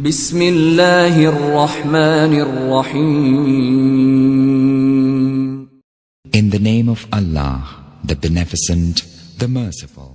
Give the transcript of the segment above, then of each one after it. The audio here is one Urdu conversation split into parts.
بسم اللہ الرحمن الرحیم. In the name of Allah, the Beneficent, the Merciful.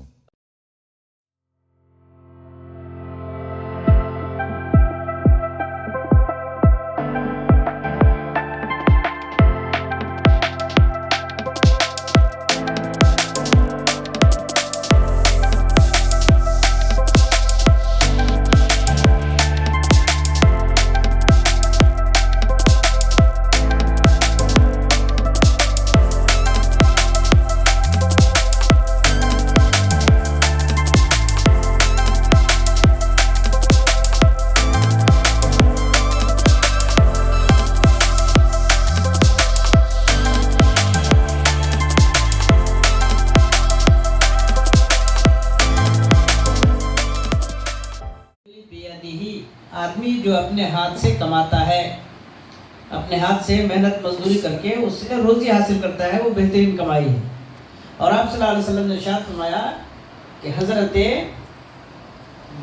آدمی جو اپنے ہاتھ سے کماتا ہے، اپنے ہاتھ سے محنت مزدوری کر کے اس سے روزی حاصل کرتا ہے، وہ بہترین کمائی ہے. اور آپ صلی اللہ علیہ وسلم نے ارشاد فرمایا کہ حضرت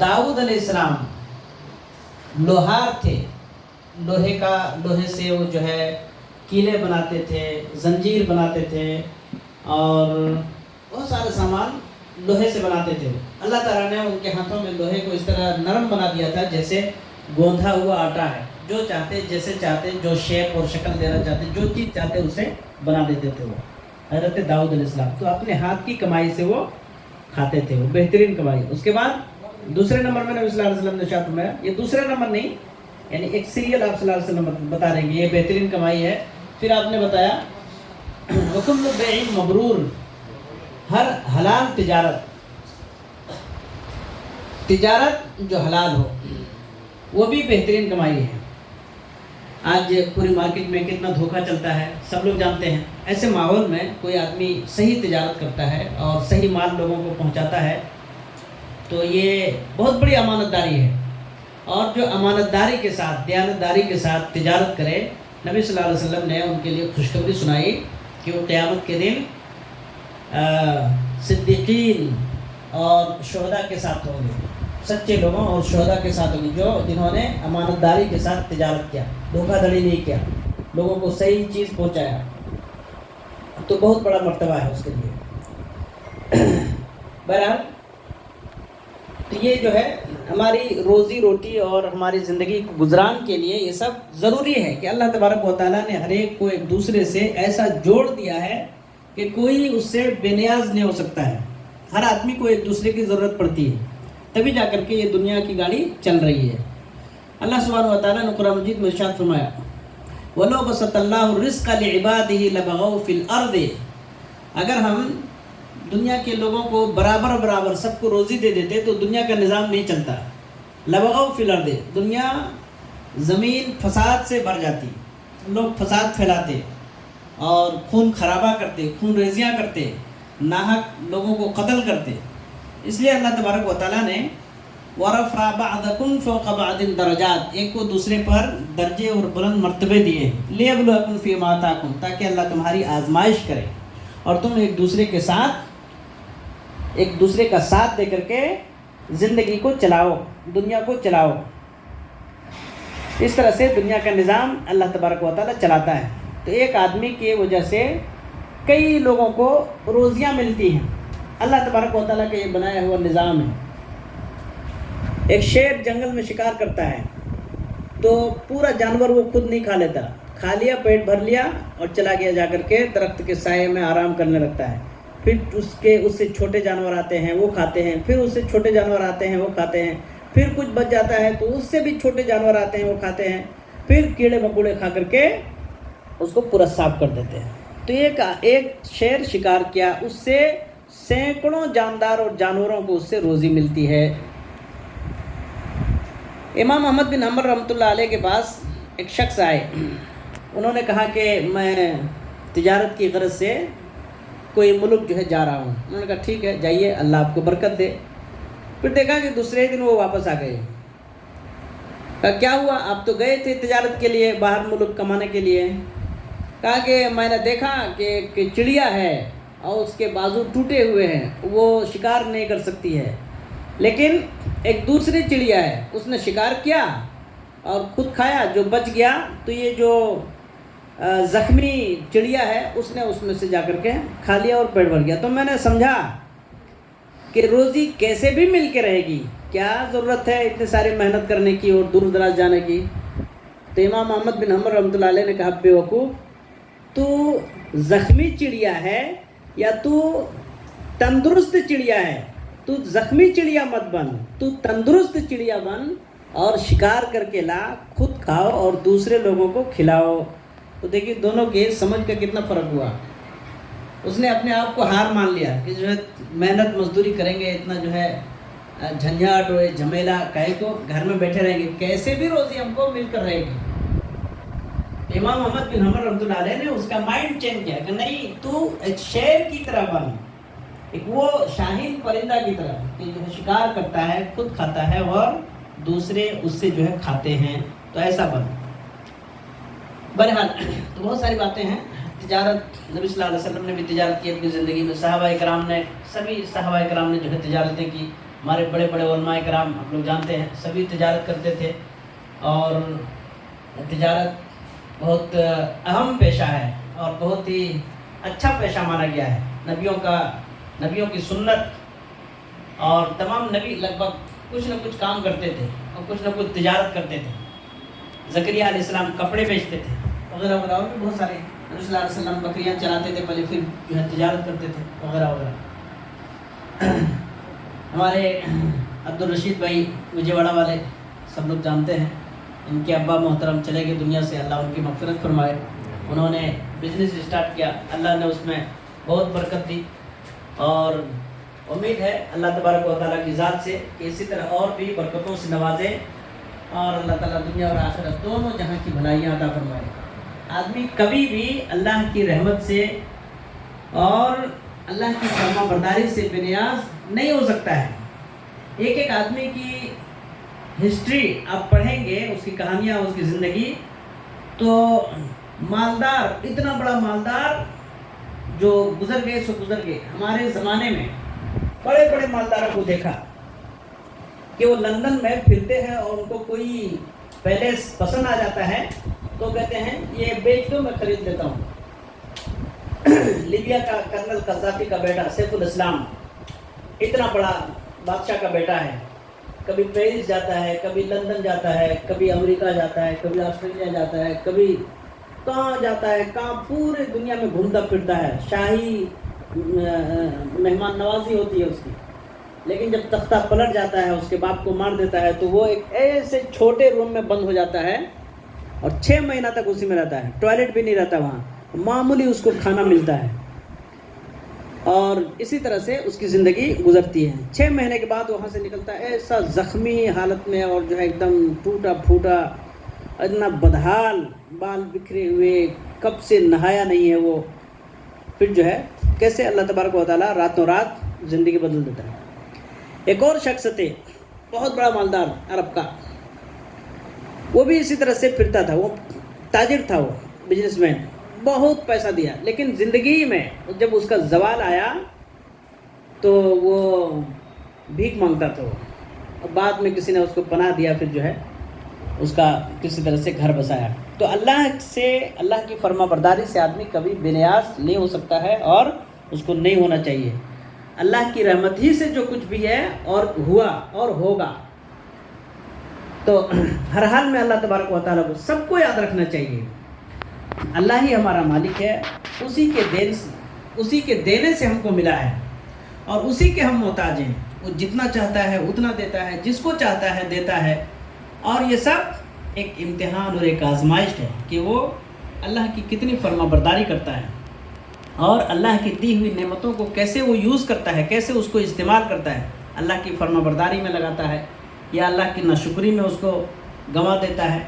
داؤد علیہ السلام لوہار تھے. لوہے سے وہ جو ہے کیلے بناتے تھے، زنجیر بناتے تھے اور بہت سارے سامان لوہے سے بناتے تھے. اللہ تعالیٰ نے ان کے ہاتھوں میں لوہے کو اس طرح نرم بنا دیا تھا جیسے گوندھا ہوا آٹا ہے. جو چاہتے جیسے چاہتے، جو شیپ اور شکل دینا چاہتے، جو چیز چاہتے اسے بنا دیتے تھے وہ حضرت داؤد علیہ السلام. تو اپنے ہاتھ کی کمائی سے وہ کھاتے تھے، وہ بہترین کمائی. اس کے بعد دوسرے نمبر میں نبی صلی اللہ علیہ وسلم نے ارشاد فرمایا، یہ دوسرے نمبر نہیں، یعنی ایک سیریل آپ صلی اللہ علیہ وسلم بتا رہے ہیں یہ بہترین کمائی ہے. پھر آپ نے بتایا وَكُلُّ بَيْعٍ مَبْرُورٍ، ہر حلال تجارت جو حلال ہو وہ بھی بہترین کمائی ہے. آج پوری مارکیٹ میں کتنا دھوکہ چلتا ہے سب لوگ جانتے ہیں. ایسے ماحول میں کوئی آدمی صحیح تجارت کرتا ہے اور صحیح مال لوگوں کو پہنچاتا ہے تو یہ بہت بڑی امانت داری ہے. اور جو امانت داری کے ساتھ، دیانت داری کے ساتھ تجارت کرے، نبی صلی اللہ علیہ وسلم نے ان کے لیے خوشخبری سنائی کہ وہ قیامت کے دن صدیقین اور شہداء کے ساتھ ہوں گے. سچے لوگوں اور شہداء کے ساتھ ہوں گے جنہوں نے امانت داری کے ساتھ تجارت کیا، دھوکہ دھڑی نہیں کیا، لوگوں کو صحیح چیز پہنچایا. تو بہت بڑا مرتبہ ہے اس کے لیے. بہرحال یہ جو ہے ہماری روزی روٹی اور ہماری زندگی کو گزران کے لیے یہ سب ضروری ہے کہ اللہ تبارک و تعالیٰ نے ہر ایک کو ایک دوسرے سے ایسا جوڑ دیا ہے کہ کوئی اس سے بے نیاز نہیں ہو سکتا ہے. ہر آدمی کو ایک دوسرے کی ضرورت پڑتی ہے، تبھی جا کر کے یہ دنیا کی گاڑی چل رہی ہے. اللہ سبحانہ و تعالیٰ نے قرآن مجید میں ارشاد فرمایا وَلَوْ بَسَطَ اللَّهُ الرِّزْقَ لِعِبَادِهِ لَبَغَوْا فِي الْأَرْضِ، اگر ہم دنیا کے لوگوں کو برابر سب کو روزی دے دیتے تو دنیا کا نظام نہیں چلتا. لَبَغَوْا فِي الْأَرْضِ، دنیا زمین فساد سے بھر جاتی، لوگ فساد پھیلاتے اور خون خرابہ کرتے، خون ریزیاں کرتے، ناحق لوگوں کو قتل کرتے. اس لیے اللہ تبارک و تعالیٰ نے وَرَفَعَ بَعْضَكُمْ فَوْقَ بَعْضٍ دَرَجَاتٍ، ایک کو دوسرے پر درجے اور بلند مرتبے دیے لِيَبْلُوَكُمْ فِي مَا آتَاكُمْ، تاکہ اللہ تمہاری آزمائش کرے اور تم ایک دوسرے کا ساتھ دے کر کے زندگی کو چلاؤ، دنیا کو چلاؤ. اس طرح سے دنیا کا نظام اللہ تبارک و تعالیٰ چلاتا ہے. تو ایک آدمی کی وجہ سے کئی لوگوں کو روزیاں ملتی ہیں. اللہ تبارک و تعالیٰ کا یہ بنایا ہوا نظام ہے. ایک شیر جنگل میں شکار کرتا ہے تو پورا جانور وہ خود نہیں کھا لیتا، کھا لیا، پیٹ بھر لیا اور چلا گیا، جا کر کے درخت کے سائے میں آرام کرنے لگتا ہے. پھر اس سے چھوٹے جانور آتے ہیں وہ کھاتے ہیں، پھر اس سے چھوٹے جانور آتے ہیں وہ کھاتے ہیں، پھر کچھ بچ جاتا ہے تو اس سے بھی چھوٹے جانور آتے ہیں وہ کھاتے ہیں، پھر کیڑے مکوڑے کھا کر کے اس کو پورا صاف کر دیتے ہیں. تو ایک شیر شکار کیا، اس سے سینکڑوں جاندار اور جانوروں کو اس سے روزی ملتی ہے. امام احمد بن حنبل رحمۃ اللہ علیہ کے پاس ایک شخص آئے. انہوں نے کہا کہ میں تجارت کی غرض سے کوئی ملک جو ہے جا رہا ہوں. انہوں نے کہا ٹھیک ہے جائیے، اللہ آپ کو برکت دے. پھر دیکھا کہ دوسرے دن وہ واپس آ گئے. کہا کیا ہوا، آپ تو گئے تھے تجارت کے لیے باہر ملک کمانے کے لیے. کہا کہ میں نے دیکھا کہ چڑیا ہے اور اس کے بازو ٹوٹے ہوئے ہیں، وہ شکار نہیں کر سکتی ہے، لیکن ایک دوسری چڑیا ہے اس نے شکار کیا اور خود کھایا، جو بچ گیا تو یہ جو زخمی چڑیا ہے اس نے اس میں سے جا کر کے کھا لیا اور پیٹ بھر گیا۔ تو میں نے سمجھا کہ روزی کیسے بھی مل کے رہے گی، کیا ضرورت ہے اتنے ساری محنت کرنے کی اور دور دراز جانے کی۔ تو امام احمد بن حنبل رحمۃ اللہ علیہ نے کہا بیوقوف، تو زخمی چڑیا ہے یا تو تندرست چڑیا ہے؟ تو زخمی چڑیا مت بن، تو تندرست چڑیا بن اور شکار کر کے لا، خود کھاؤ اور دوسرے لوگوں کو کھلاؤ۔ تو دیکھیے دونوں کے سمجھ کا کتنا فرق ہوا۔ اس نے اپنے آپ کو ہار مان لیا کہ جو ہے محنت مزدوری کریں گے، اتنا جو ہے جھنجھٹ اور جھمیلا کہے کو گھر میں بیٹھے رہیں گے، کیسے بھی روزی ہم کو مل کر رہے گی۔ امام احمد بن حنبل رحمۃ اللہ علیہ نے اس کا مائنڈ چینج کیا کہ نہیں، تو ایک شیر کی طرح بن، ایک وہ شاہین پرندہ کی طرح کہ جو ہے شکار کرتا ہے، خود کھاتا ہے اور دوسرے اس سے جو ہے کھاتے ہیں، تو ایسا بن۔ بہرحال تو بہت ساری باتیں ہیں۔ تجارت، نبی صلی اللہ علیہ وسلم نے بھی تجارت کی اپنی زندگی میں، صحابہ کرام نے، سبھی صحابہ کرام نے جو ہے تجارتیں کی۔ ہمارے بڑے بڑے علماء کرام آپ لوگ جانتے ہیں سبھی تجارت کرتے تھے، اور تجارت بہت اہم پیشہ ہے اور بہت ہی اچھا پیشہ مانا گیا ہے۔ نبیوں کی سنت، اور تمام نبی لگ بھگ کچھ نہ کچھ کام کرتے تھے اور کچھ نہ کچھ تجارت کرتے تھے۔ زکریا علیہ السلام کپڑے بیچتے تھے وغیرہ وغیرہ، اور بھی بہت سارے۔ نبی صلی اللہ علیہ وسلم بکریاں چلاتے تھے پہلے، پھر جو ہے تجارت کرتے تھے وغیرہ وغیرہ۔ ہمارے عبدالرشید بھائی وجے واڑہ والے سب لوگ جانتے ہیں، ان کے ابا محترم چلے گئے دنیا سے، اللہ ان کی مغفرت فرمائے۔ انہوں نے بزنس اسٹارٹ کیا، اللہ نے اس میں بہت برکت دی، اور امید ہے اللہ تبارک و تعالیٰ کی ذات سے کہ اسی طرح اور بھی برکتوں سے نوازے، اور اللہ تعالیٰ دنیا اور آخرت دونوں جہاں کی بھلائیاں عطا فرمائے۔ آدمی کبھی بھی اللہ کی رحمت سے اور اللہ کی فرما برداری سے بے نیاز نہیں ہو سکتا ہے۔ ایک ایک آدمی کی ہسٹری آپ پڑھیں گے، اس کی کہانیاں، اس کی زندگی، تو مالدار، اتنا بڑا مالدار جو گزر گئے سو گزر گئے۔ ہمارے زمانے میں بڑے بڑے مالداروں کو دیکھا کہ وہ لندن میں پھرتے ہیں، اور ان کو کوئی پیلیس پسند آ جاتا ہے تو کہتے ہیں یہ بیچ دو، میں خرید لیتا ہوں۔ لیبیا کا کرنل قذافی کا بیٹا سیف الاسلام اتنا بڑا بادشاہ کا بیٹا ہے، کبھی پیرس جاتا ہے، کبھی لندن جاتا ہے، کبھی امریکہ جاتا ہے، کبھی آسٹریلیا جاتا ہے، کبھی کہاں جاتا ہے، کہاں پورے دنیا میں گھومتا پھرتا ہے، شاہی مہمان نوازی ہوتی ہے اس کی۔ لیکن جب تختہ پلٹ جاتا ہے، اس کے باپ کو مار دیتا ہے، تو وہ ایک ایسے چھوٹے روم میں بند ہو جاتا ہے اور 6 مہینہ تک اسی میں رہتا ہے، ٹوائلٹ بھی نہیں رہتا وہاں، معمولی اس کو کھانا ملتا ہے، اور اسی طرح سے اس کی زندگی گزرتی ہے۔ 6 مہینے کے بعد وہاں سے نکلتا ہے ایسا زخمی حالت میں، اور جو ہے ایک دم ٹوٹا پھوٹا، اتنا بدحال، بال بکھرے ہوئے، کب سے نہایا نہیں ہے وہ۔ پھر جو ہے کیسے اللہ تبارک و تعالیٰ راتوں رات زندگی بدل دیتا ہے۔ ایک اور شخص تھے، بہت بڑا مالدار عرب کا، وہ بھی اسی طرح سے پھرتا تھا، وہ تاجر تھا، وہ بزنس مین، بہت پیسہ دیا، لیکن زندگی میں جب اس کا زوال آیا تو وہ بھیک مانگتا تھا وہ، اور بعد میں کسی نے اس کو پناہ دیا، پھر جو ہے اس کا کسی طرح سے گھر بسایا۔ تو اللہ کی فرما برداری سے آدمی کبھی بے نیاز نہیں ہو سکتا ہے، اور اس کو نہیں ہونا چاہیے۔ اللہ کی رحمت ہی سے جو کچھ بھی ہے اور ہوا اور ہوگا، تو ہر حال میں اللہ تبارک و تعالیٰ کو سب کو یاد رکھنا چاہیے۔ اللہ ہی ہمارا مالک ہے، اسی کے دینے سے ہم کو ملا ہے، اور اسی کے ہم محتاج ہیں۔ وہ جتنا چاہتا ہے اتنا دیتا ہے، جس کو چاہتا ہے دیتا ہے، اور یہ سب ایک امتحان اور ایک آزمائش ہے کہ وہ اللہ کی کتنی فرما برداری کرتا ہے، اور اللہ کی دی ہوئی نعمتوں کو کیسے وہ یوز کرتا ہے، کیسے اس کو استعمال کرتا ہے، اللہ کی فرما برداری میں لگاتا ہے یا اللہ کی ناشکری میں اس کو گنوا دیتا ہے،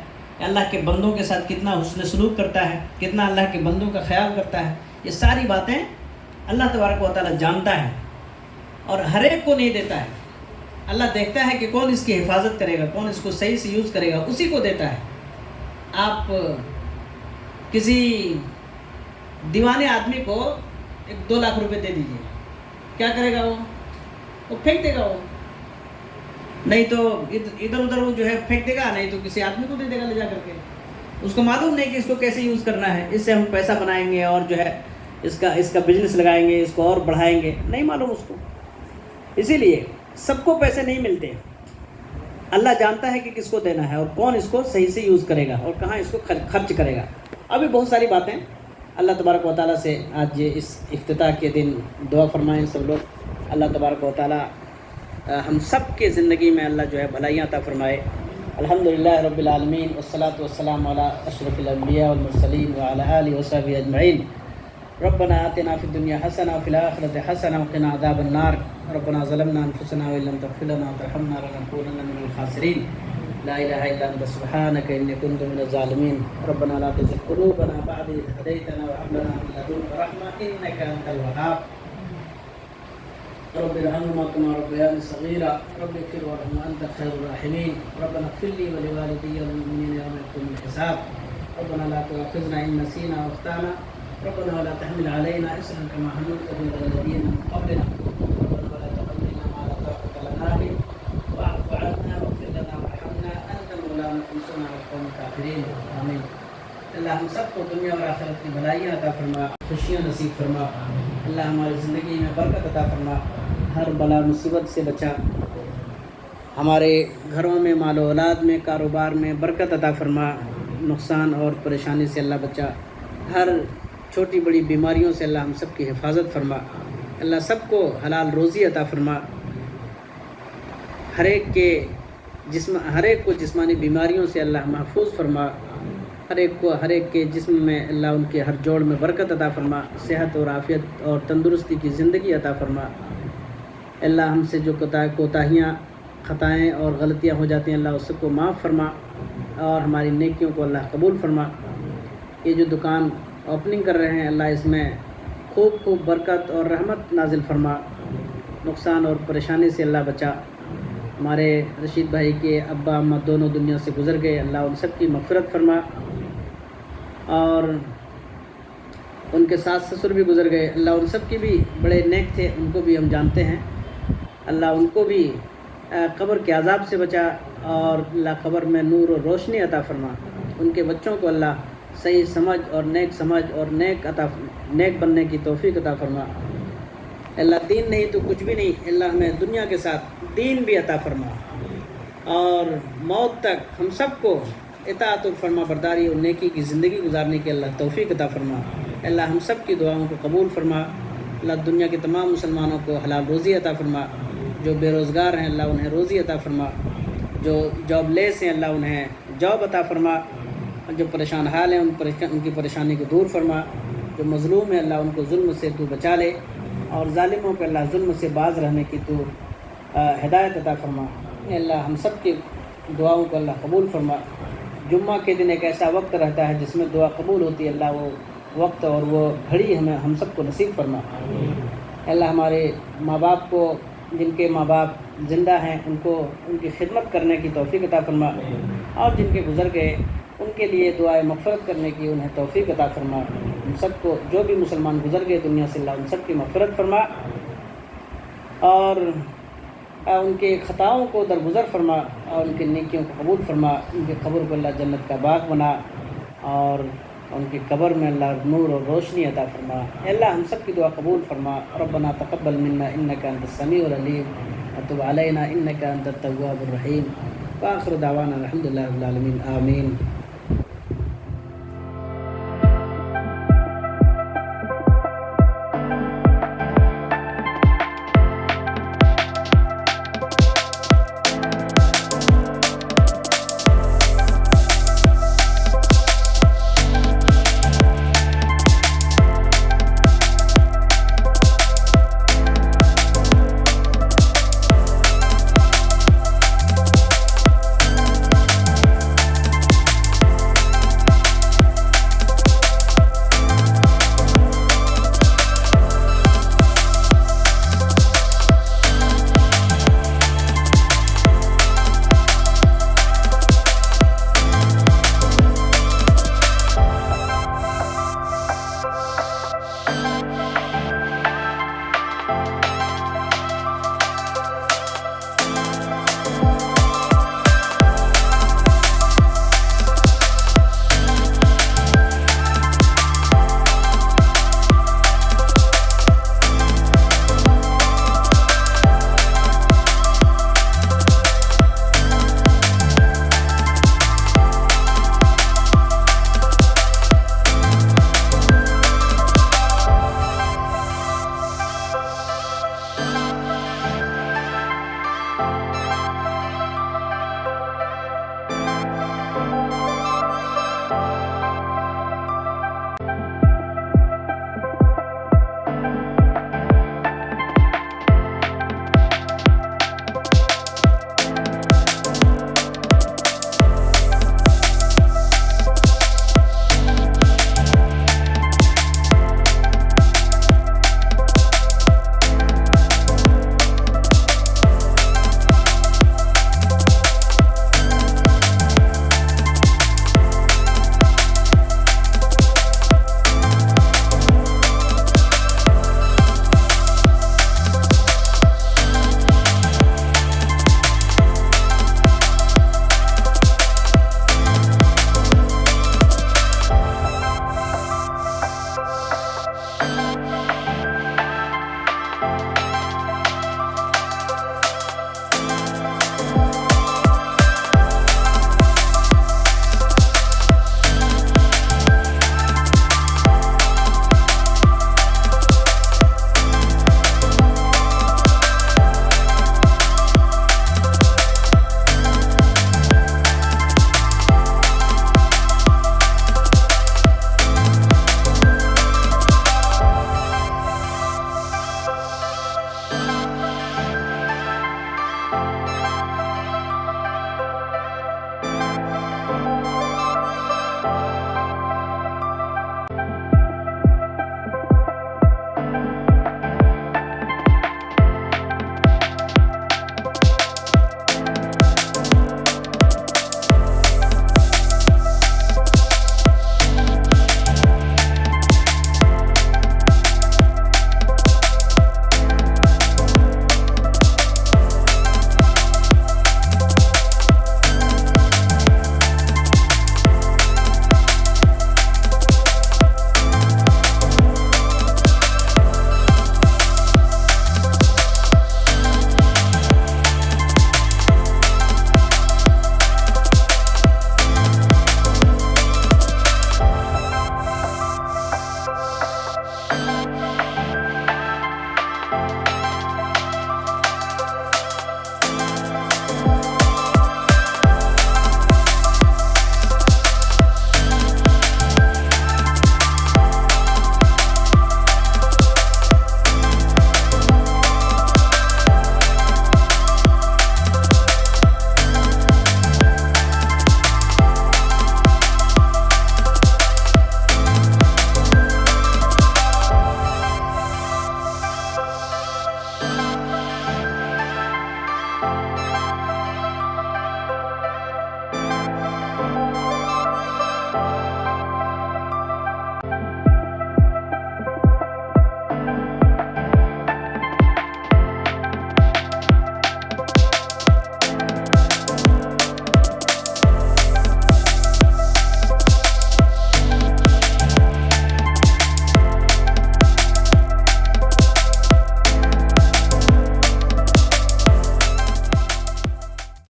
اللہ کے بندوں کے ساتھ کتنا حسن سلوک کرتا ہے، کتنا اللہ کے بندوں کا خیال کرتا ہے۔ یہ ساری باتیں اللہ تبارک و تعالیٰ جانتا ہے، اور ہر ایک کو نہیں دیتا ہے۔ اللہ دیکھتا ہے کہ کون اس کی حفاظت کرے گا، کون اس کو صحیح سے یوز کرے گا، اسی کو دیتا ہے۔ آپ کسی دیوانے آدمی کو 2 لاکھ روپے دے دیجیے، کیا کرے گا وہ پھینک دے گا وہ۔ نہیں تو ادھر ادھر وہ جو ہے پھینک دے گا, نہیں تو کسی آدمی کو دے دے گا لے جا کر کے. اس کو معلوم نہیں کہ اس کو کیسے یوز کرنا ہے, اس سے ہم پیسہ بنائیں گے اور جو ہے اس کا بزنس لگائیں گے, اس کو اور بڑھائیں گے, نہیں معلوم اس کو. اسی لیے سب کو پیسے نہیں ملتے. اللہ جانتا ہے کہ کس کو دینا ہے اور کون اس کو صحیح سے یوز کرے گا اور کہاں اس کو خرچ کرے گا. ابھی بہت ساری باتیں اللہ تبارک و تعالیٰ سے آج یہ اس افتتاح کے دن دعا فرمائیں سب لوگ. اللہ تبارک و تعالیٰ ہم سب کے زندگی میں اللہ جو ہے بھلائیاں عطا فرمائے. الحمدللہ رب العالمین والصلاة والسلام علی اشرف الانبیاء والمرسلین وعلی آلہ وصحبہ اجمعین. ربنا آتنا فی الدنیا حسنہ وفی الآخرۃ حسنہ وقنا عذاب النار. ربنا ظلمنا انفسنا وان لم تغفر لنا وترحمنا لنکونن من الخاسرین. لا الہ الا انت سبحانک انی کنت من الظالمین. ربنا لا تزغ قلوبنا بعد اذ ہدیتنا وہب لنا من لدنک رحمۃ انک انت الوہاب. رب ارحمهما كما ربياني صغيرا. رب اغفر وارحم وانت خير الراحمين. ربنا اغفر لي ولوالدي والمؤمنين يوم يقوم الحساب. ربنا لا تؤاخذنا ان نسينا واخطانا. ربنا ولا تحمل علينا اسرا كما حملته على الذين من قبلنا. ربنا ولا تحملنا ما لا طاقة لنا به. واعف عنا واغفر لنا وارحمنا انت مولانا فانصرنا على القوم الكافرين. آمين. اللہ ہم سب کو دنیا اور آخرت کی بھلائیاں عطا فرما, خوشیاں نصیب فرما. اللہ ہماری زندگی میں برکت عطا فرما, ہر بلا مصیبت سے بچا. ہمارے گھروں میں, مال و اولاد میں, کاروبار میں برکت عطا فرما. نقصان اور پریشانی سے اللہ بچا. ہر چھوٹی بڑی بیماریوں سے اللہ ہم سب کی حفاظت فرما. اللہ سب کو حلال روزی عطا فرما. ہر ایک کو جسمانی بیماریوں سے اللہ محفوظ فرما. ہر ایک کے جسم میں اللہ ان کے ہر جوڑ میں برکت عطا فرما. صحت اور عافیت اور تندرستی کی زندگی عطا فرما. اللہ ہم سے جو کوتاہیاں, خطائیں اور غلطیاں ہو جاتی ہیں اللہ اس کو معاف فرما اور ہماری نیکیوں کو اللہ قبول فرما. یہ جو دکان اوپننگ کر رہے ہیں اللہ اس میں خوب برکت اور رحمت نازل فرما. نقصان اور پریشانی سے اللہ بچا. ہمارے رشید بھائی کے ابا اماں دونوں دنیا سے گزر گئے, اللہ ان سب کی مغفرت فرما. اور ان کے ساس سسر بھی گزر گئے, اللہ ان سب کی بھی بڑے نیک تھے, ان کو بھی ہم جانتے ہیں. اللہ ان کو بھی قبر کے عذاب سے بچا اور اللہ قبر میں نور و روشنی عطا فرما. ان کے بچوں کو اللہ صحیح سمجھ اور نیک بننے کی توفیق عطا فرما. اللہ دین نہیں تو کچھ بھی نہیں, اللہ ہمیں دنیا کے ساتھ دین بھی عطا فرما اور موت تک ہم سب کو اطاعت و فرما برداری اور نیکی کی زندگی گزارنے کی اللہ توفیق عطا فرما. اللہ ہم سب کی دعاؤں کو قبول فرما. اللہ دنیا کے تمام مسلمانوں کو حلال روزی عطا فرما. جو بے روزگار ہیں اللہ انہیں روزی عطا فرما. جو جاب لیس ہیں اللہ انہیں جاب عطا فرما. جو پریشان حال ہیں ان کی پریشانی کو دور فرما. جو مظلوم ہیں اللہ ان کو ظلم سے تو بچا لے اور ظالموں کو اللہ ظلم سے باز رہنے کی تو ہدایت عطا فرما. اللہ ہم سب کی دعاؤں کو اللہ قبول فرما. جمعہ کے دن ایک ایسا وقت رہتا ہے جس میں دعا قبول ہوتی ہے, اللہ وہ وقت اور وہ گھڑی ہم سب کو نصیب فرما. اللہ ہمارے ماں باپ کو, جن کے ماں باپ زندہ ہیں ان کی خدمت کرنے کی توفیق عطا فرما, اور جن کے گزر گئے ان کے لیے دعائے مغفرت کرنے کی انہیں توفیق عطا فرما. ان سب کو جو بھی مسلمان گزر گئے دنیا سے اللہ ان سب کی مغفرت فرما اور ان کے خطاؤں کو درگزر فرما اور ان کی نیکیوں کو قبول فرما. ان کے قبر کو اللہ جنت کا باغ بنا اور ان کی قبر میں اللہ نور اور روشنی عطا فرما. اللہ ہم سب کی دعا قبول فرما. ربنا تقبل منا انک انت السمیع العلیم وتب علینا انک انت التواب الرحیم. وآخر دعوانا الحمدللہ رب العالمین. آمین.